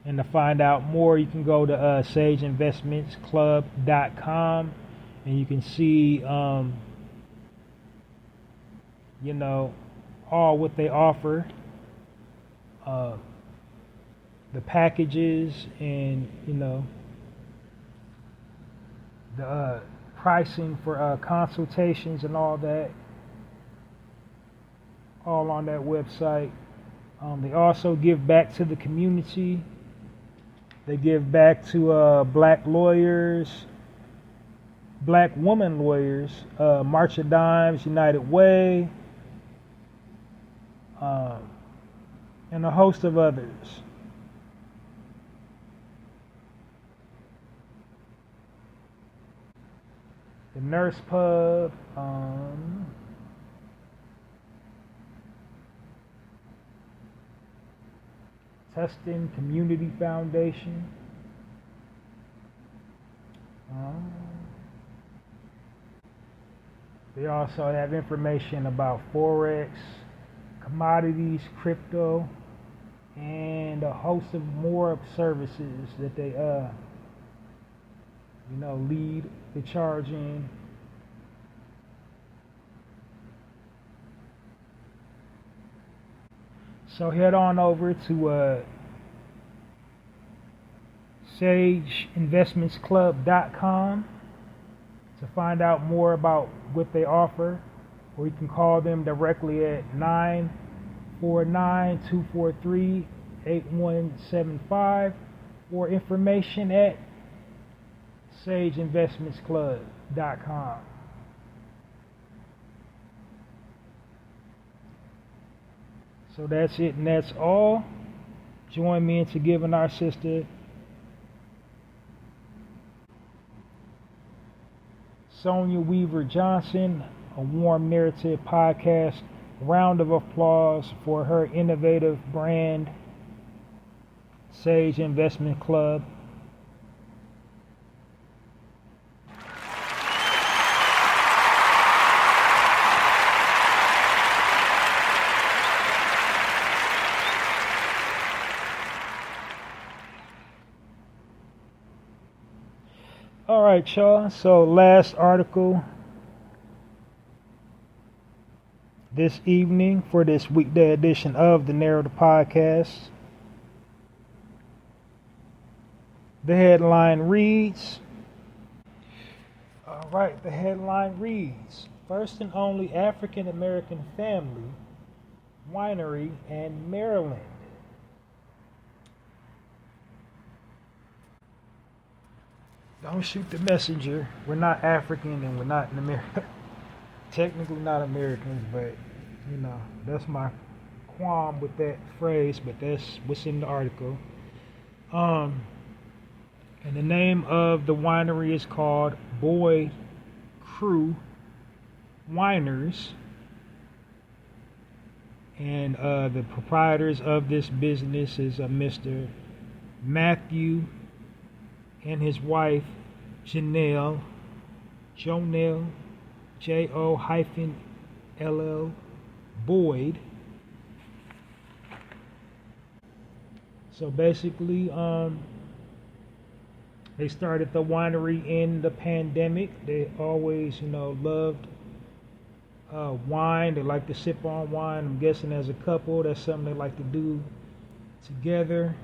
And to find out more, you can go to sageinvestmentsclub.com, and you can see you know, all what they offer, the packages, and, you know, the pricing for consultations and all that, all on that website. They also give back to the community. They give back to black lawyers, black woman lawyers, March of Dimes, United Way, and a host of others. The Nurse Pub, Tustin Community Foundation, they also have information about Forex, commodities, crypto, and a host of more services that they you know, lead the charge in. So head on over to sageinvestmentsclub.com to find out more about what they offer, or you can call them directly at 949-243-8175, or information at sageinvestmentsclub.com. So that's it, and that's all. Join me into giving our sister Sonia Weaver Johnson a warm narrative podcast round of applause for her innovative brand, Sage Investment Club. All right, y'all. So last article this evening for this weekday edition of the Narrator podcast. The headline reads, first and only African American family winery in Maryland. Don't shoot the messenger. We're not African and we're not in America. Technically not Americans, but, you know, that's my qualm with that phrase, but that's what's in the article. And the name of the winery is called Boyd Crew Winers. And the proprietors of this business is Mr. Matthew and his wife, Jonelle, J-O-L-L, Boyd. So basically, they started the winery in the pandemic. They always, loved wine. They like to sip on wine. I'm guessing as a couple, that's something they like to do together.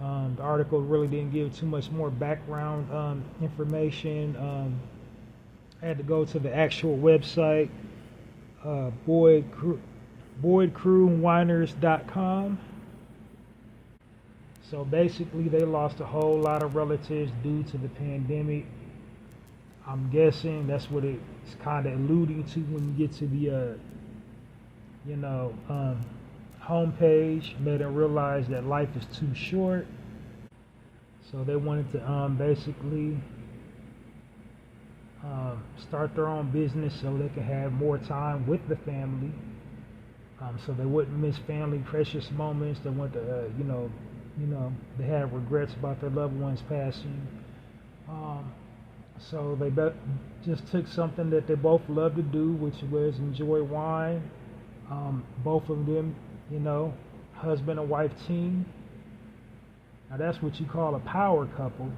The article really didn't give too much more background information. I had to go to the actual website, boydcrewwiners.com. So basically, they lost a whole lot of relatives due to the pandemic. I'm guessing that's what it's kind of alluding to when you get to the, homepage. Made them realize that life is too short. So they wanted to basically start their own business so they could have more time with the family. So they wouldn't miss family precious moments. They want to, they have regrets about their loved ones passing. So they just took something that they both love to do, which was enjoy wine. Both of them, husband and wife team. Now that's what you call a power couple.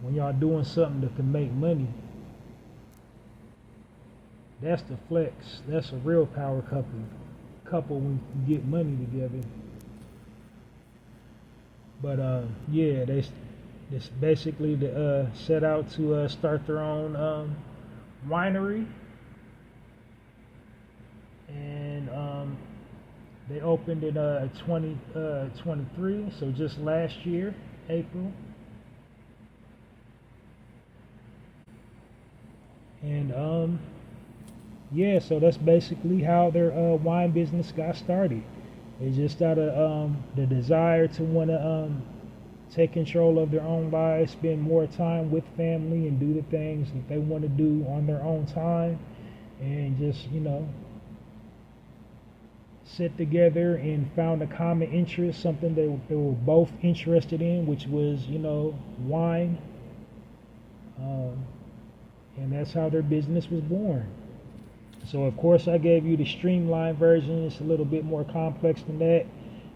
When y'all doing something that can make money. That's the flex. That's a real power couple when you get money together. But they basically set out to start their own winery, and they opened in 2023, so just last year, April. And so that's basically how their wine business got started. They just out of the desire to want to take control of their own lives, spend more time with family, and do the things that they want to do on their own time, and just sit together and found a common interest, something they were both interested in, which was wine, and that's how their business was born. So of course I gave you the streamlined version. It's a little bit more complex than that,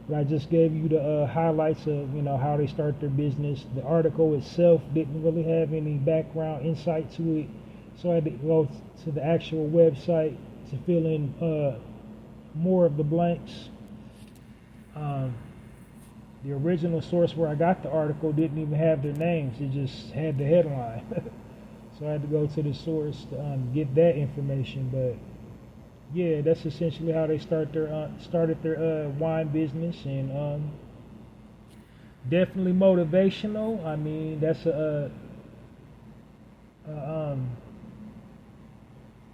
but I just gave you the highlights of how they start their business. The article itself didn't really have any background insight to it, so I had to go to the actual website to fill in more of the blanks. The original source where I got the article didn't even have their names. It just had the headline. So I had to go to the source to get that information. But yeah, that's essentially how they started their wine business, and definitely motivational. I mean, that's a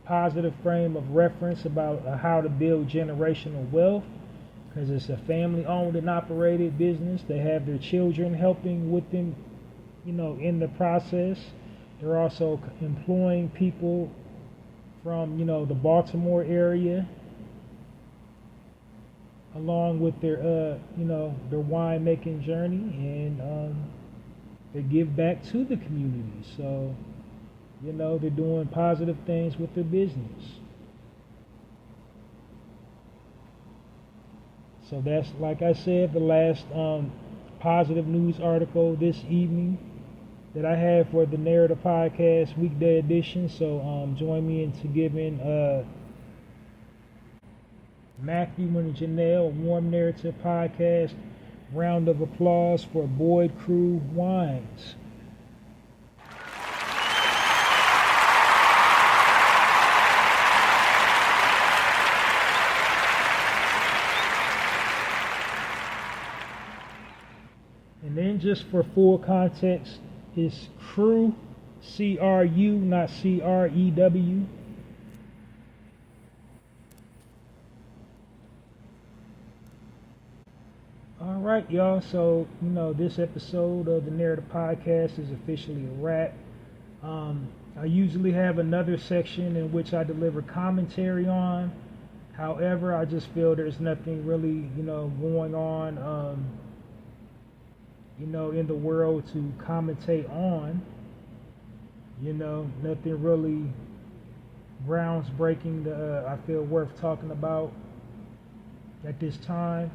positive frame of reference about how to build generational wealth, because it's a family-owned and operated business. They have their children helping with them, in the process. They're also employing people from, the Baltimore area, along with their, their winemaking journey, and they give back to the community. So, they're doing positive things with their business. So that's, like I said, the last positive news article this evening that I have for the Narrator Podcast weekday edition. So join me into giving Matthew and Janelle a warm Narrative Podcast round of applause for Boyd Crew Wines. And then, just for full context, it's Crew, C-R-U, not C-R-E-W. All right, y'all. So, this episode of the Narrative Podcast is officially a wrap. I usually have another section in which I deliver commentary on. However, I just feel there's nothing really, going on, in the world to commentate on. Nothing really groundsbreaking that I feel worth talking about at this time.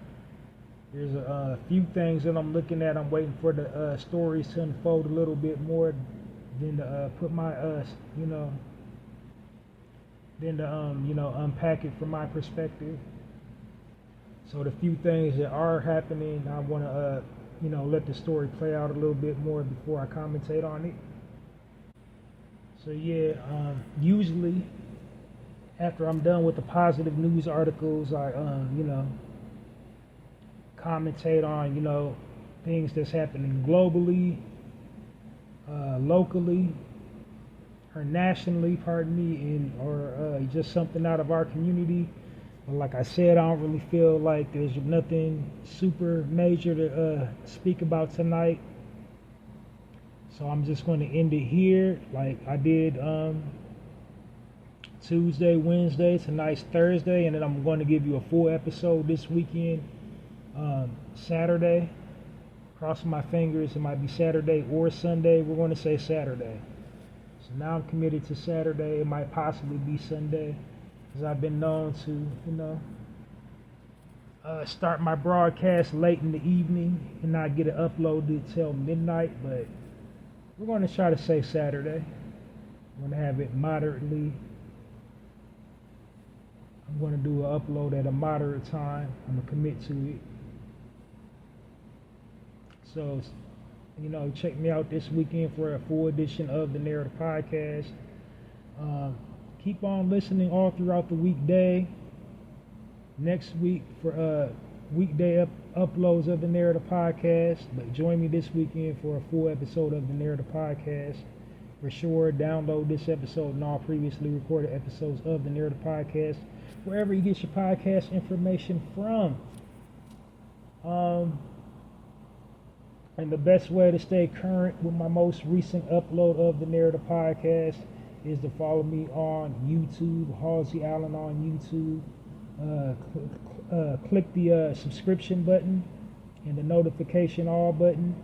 There's a few things that I'm looking at. I'm waiting for the stories to unfold a little bit more, than to put my, then to unpack it from my perspective. So the few things that are happening, I want to let the story play out a little bit more before I commentate on it. So yeah, usually after I'm done with the positive news articles, I commentate on things that's happening globally, locally, or nationally, pardon me, or just something out of our community. But like I said, I don't really feel like there's nothing super major to speak about tonight. So I'm just going to end it here, like I did Tuesday, Wednesday. Tonight's Thursday, and then I'm going to give you a full episode this weekend, Saturday. Crossing my fingers, it might be Saturday or Sunday. We're going to say Saturday. So now I'm committed to Saturday. It might possibly be Sunday, because I've been known to, start my broadcast late in the evening and not get it uploaded till midnight. But we're going to try to say Saturday. I'm going to have it moderately. I'm going to do an upload at a moderate time. I'm going to commit to it. So, check me out this weekend for a full edition of the Narrator Podcast. Keep on listening all throughout the weekday. Next week for weekday uploads of the Narrator Podcast. But join me this weekend for a full episode of the Narrator Podcast. For sure, download this episode and all previously recorded episodes of the Narrator Podcast wherever you get your podcast information from. And the best way to stay current with my most recent upload of the Narrator Podcast is to follow me on YouTube, Halsey Allen on YouTube. Click the subscription button and the notification all button,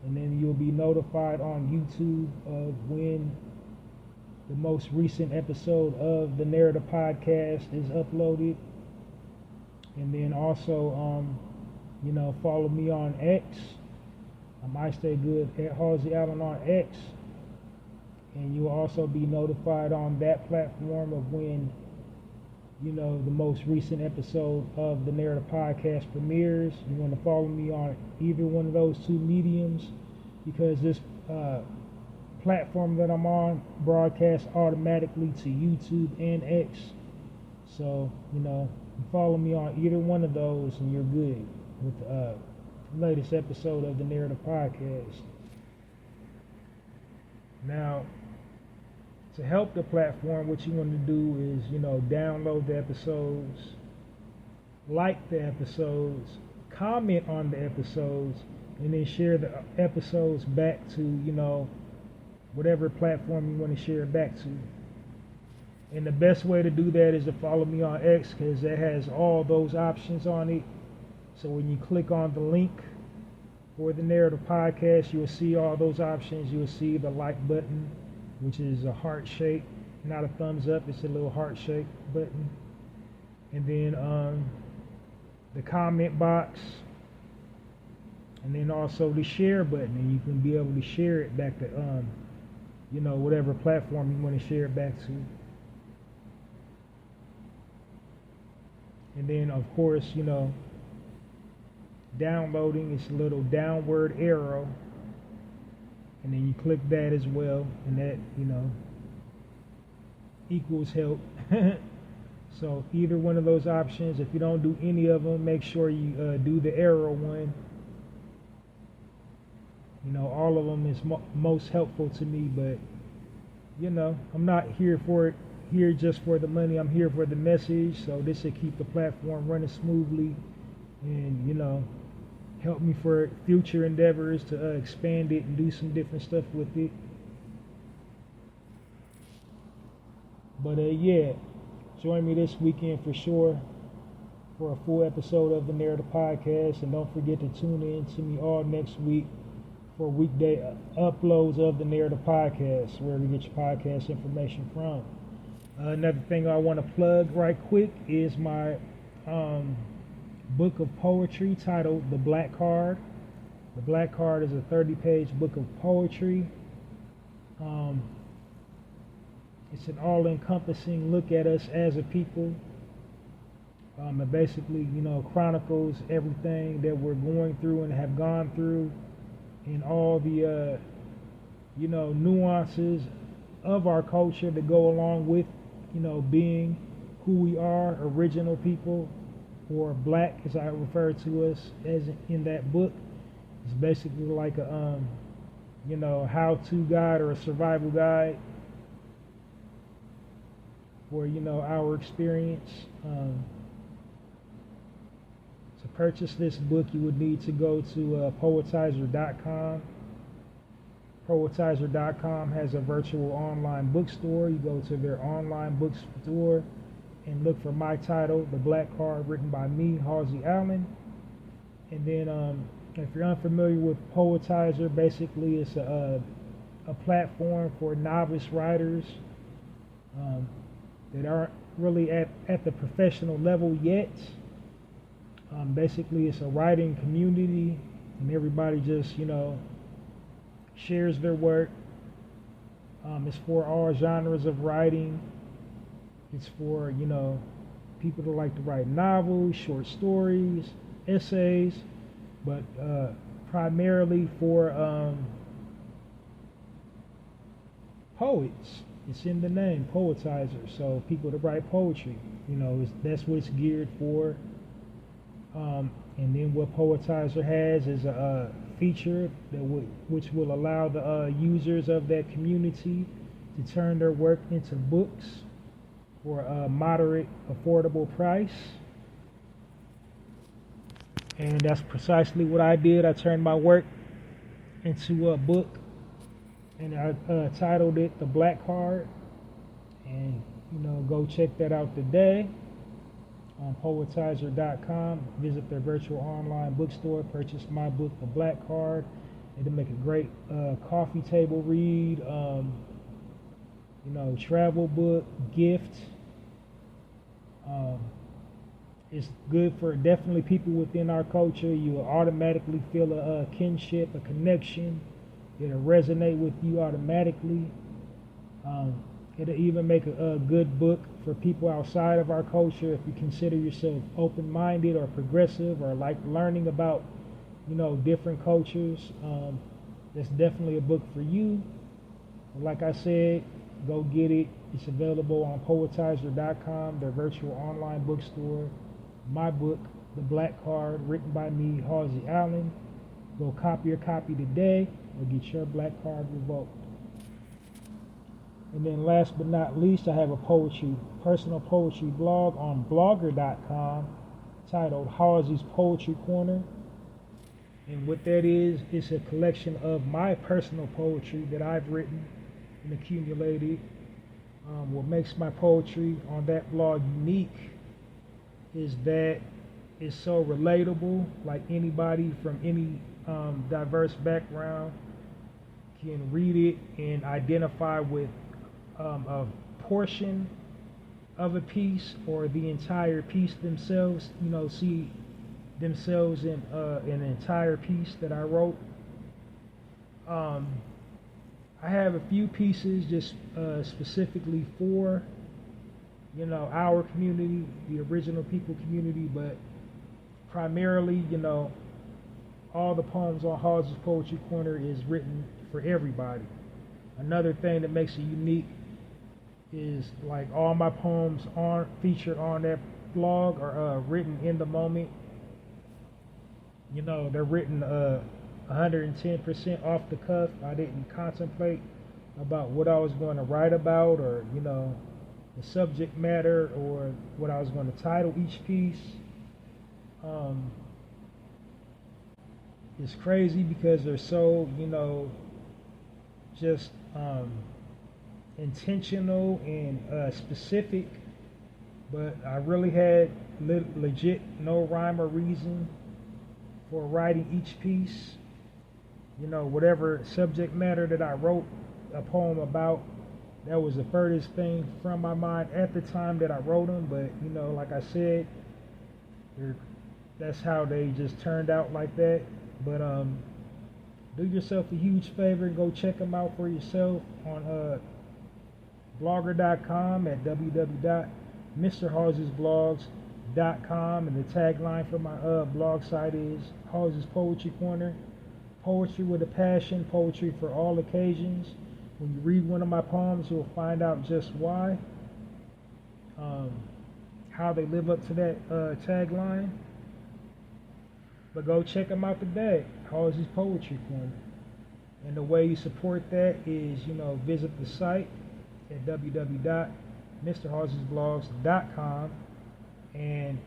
and then you'll be notified on YouTube of when the most recent episode of the Narrator Podcast is uploaded. And then also, follow me on X. I stay good at Halsey Allen on X. And you'll also be notified on that platform of when, the most recent episode of the Narrative Podcast premieres. You want to follow me on either one of those two mediums, because this platform that I'm on broadcasts automatically to YouTube and X. So, you follow me on either one of those and you're good with the latest episode of the Narrative Podcast. Now, to help the platform, what you want to do is, download the episodes, like the episodes, comment on the episodes, and then share the episodes back to, whatever platform you want to share it back to. And the best way to do that is to follow me on X, because that has all those options on it. So when you click on the link for the Narrative Podcast, you'll see all those options. You'll see the like button, which is a heart shape, not a thumbs up. It's a little heart shape button. And then the comment box, and then also the share button, and you can be able to share it back to whatever platform you want to share it back to. And then of course, downloading is a little downward arrow, and then you click that as well, and that equals help. So either one of those options. If you don't do any of them, make sure you do the arrow one. All of them is most helpful to me, but I'm not here just for the money. I'm here for the message. So this will keep the platform running smoothly, and help me for future endeavors to expand it and do some different stuff with it. But yeah, join me this weekend for sure for a full episode of the Narrative Podcast, and don't forget to tune in to me all next week for weekday uploads of the Narrative Podcast, wherever you get your podcast information from. Another thing I want to plug right quick is my book of poetry titled The Black Card. The Black Card is a 30-page book of poetry. It's an all-encompassing look at us as a people. It basically, chronicles everything that we're going through and have gone through, and all the, nuances of our culture that go along with, being who we are, original people, or black, as I refer to us as in that book. It's basically like a, how-to guide or a survival guide for, our experience. To purchase this book, you would need to go to poetizer.com. Poetizer.com has a virtual online bookstore. You go to their online bookstore and look for my title, The Black Card, written by me, Halsey Allen. And then if you're unfamiliar with Poetizer, basically it's a platform for novice writers that aren't really at the professional level yet. Basically it's a writing community, and everybody just, shares their work. It's for all genres of writing. It's for, people that like to write novels, short stories, essays, but primarily for poets. It's in the name, Poetizer. So people that write poetry, that's what it's geared for. And then what Poetizer has is a feature which will allow the users of that community to turn their work into books for a moderate, affordable price. And that's precisely what I did. I turned my work into a book, and I titled it The Black Card. And, go check that out today on poetizer.com. Visit their virtual online bookstore. Purchase my book, The Black Card. It'll make a great coffee table read, travel book, gift. It's good for definitely people within our culture. You will automatically feel a kinship, a connection. It'll resonate with you automatically. It'll even make a good book for people outside of our culture if you consider yourself open-minded or progressive or like learning about, different cultures. That's definitely a book for you. Like I said, go get it. It's available on poetizer.com, their virtual online bookstore. My book, The Black Card, written by me, Halsey Allen. Go copy your copy today or get your black card revoked. And then last but not least, I have a personal poetry blog on blogger.com titled Hallzies Poetry Corner. And what that is, it's a collection of my personal poetry that I've written and accumulated. What makes my poetry on that blog unique is that it's so relatable, like anybody from any diverse background can read it and identify with a portion of a piece or the entire piece themselves, see themselves in an entire piece that I wrote. I have a few pieces just specifically for, our community, the original people community, but primarily, all the poems on Hallzies Poetry Corner is written for everybody. Another thing that makes it unique is like all my poems aren't featured on that blog are written in the moment. They're written 110% off the cuff. I didn't contemplate about what I was going to write about or, the subject matter or what I was going to title each piece. It's crazy because they're so, just intentional and specific, but I really had legit no rhyme or reason for writing each piece. Whatever subject matter that I wrote a poem about, that was the furthest thing from my mind at the time that I wrote them. But like I said, that's how they just turned out like that. But do yourself a huge favor and go check them out for yourself on blogger.com at www.mrhallziesblogs.com, and the tagline for my blog site is Hallzies Poetry Corner. Poetry with a passion, poetry for all occasions. When you read one of my poems, you'll find out just why, how they live up to that tagline. But go check them out today, Hallzies Poetry Corner. And the way you support that is, visit the site at www.mrhallziesblogs.com and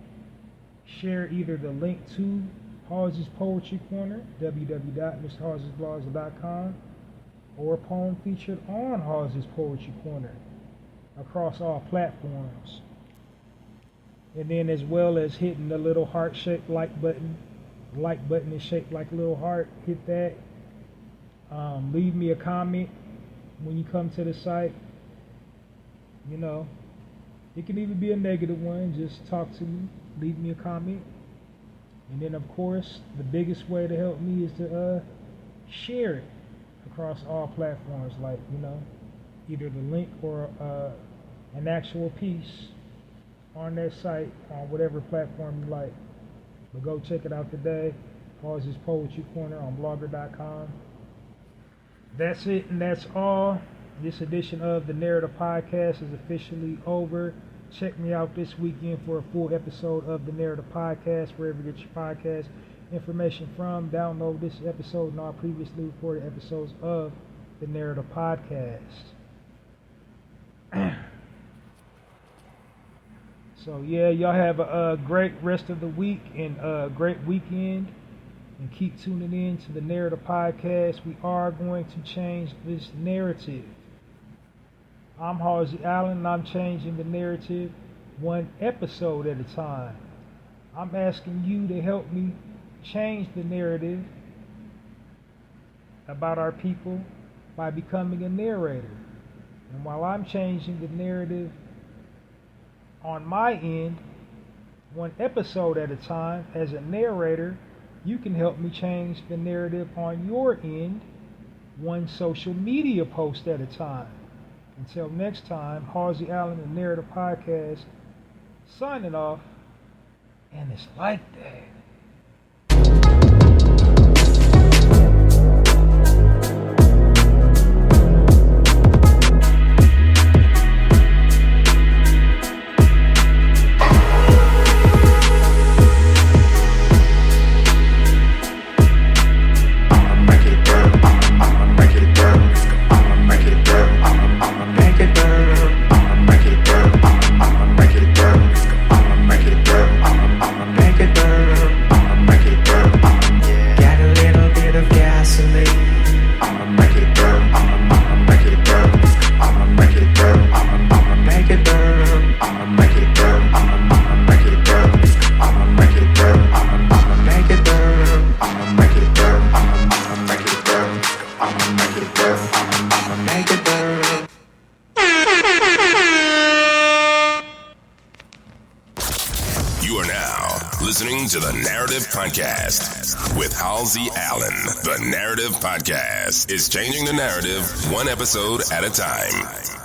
share either the link to Hallzies Poetry Corner, www.mrhallziesblogs.com, or a poem featured on Hallzies Poetry Corner across all platforms. And then as well as hitting the little heart-shaped like button. The like button is shaped like a little heart. Hit that. Leave me a comment when you come to the site. It can even be a negative one. Just talk to me. Leave me a comment. And then, of course, the biggest way to help me is to share it across all platforms, like, either the link or an actual piece on that site on whatever platform you like. But go check it out today. Hallzies Poetry Corner on blogger.com. That's it, and that's all. This edition of the Narrative Podcast is officially over. Check me out this weekend for a full episode of the Narrative Podcast, wherever you get your podcast information from. Download this episode and all previously recorded episodes of the Narrative Podcast. So yeah, y'all have a great rest of the week and a great weekend. And keep tuning in to the Narrative Podcast. We are going to change this narrative. I'm Halsey Allen, and I'm changing the narrative one episode at a time. I'm asking you to help me change the narrative about our people by becoming a narrator. And while I'm changing the narrative on my end, one episode at a time, as a narrator, you can help me change the narrative on your end, one social media post at a time. Until next time, Halsey Allen, the Narrative Podcast, signing off, and it's like that. Listening to the Narrative Podcast with Halsey Allen. The Narrative Podcast is changing the narrative one episode at a time.